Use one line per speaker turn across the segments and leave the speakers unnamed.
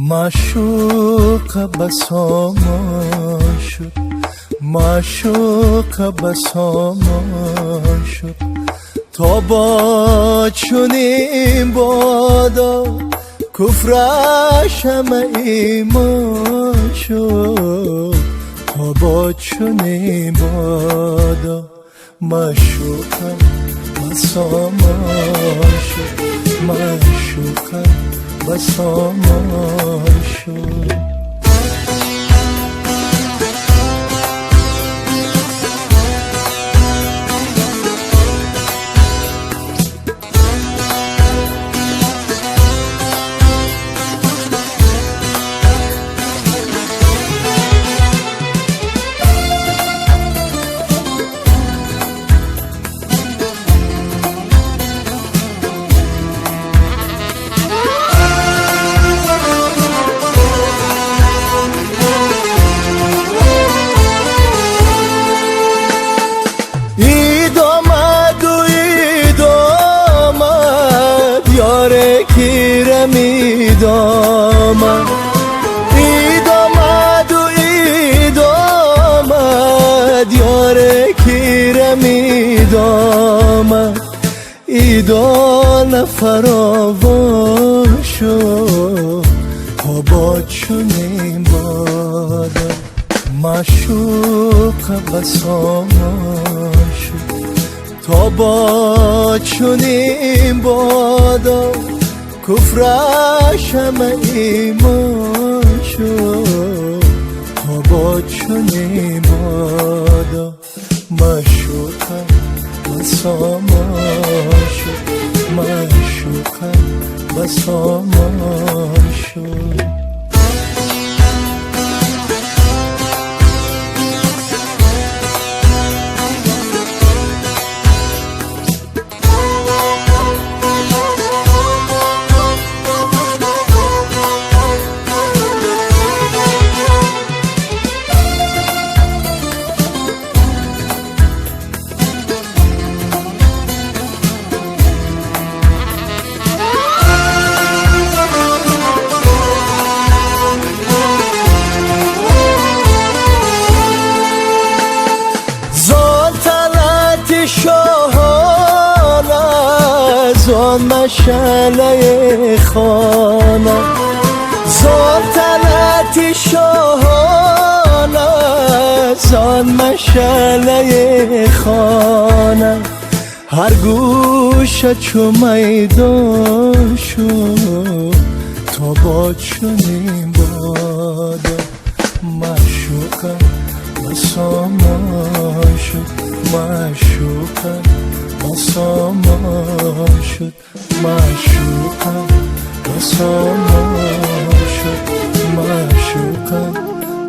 معشوق بساما شد، معشوق بساما شد، تا با چنین بادا کفرش همه ایمان شد، تا با چنین بادا معشوق بساما شد، معشوق بساما شد. اید آمد یار کیرم اید آمد، ایدان فراوان شد، تا با چنین بادا معشوق بساما شد، تا با چنین بادا کفرش همه ایمان شد، تا با چنین بادا معشوق بساما شد، معشوق بساما شد. زان مشعله خانه، زان طلعت شاهانه، زان مشعله خانه، هر گوشه چو میدان شد، تا با چنین بادا معشوق بساما شد، معشوق بساما شد، معشوق بساما شد، معشوق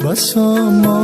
بساما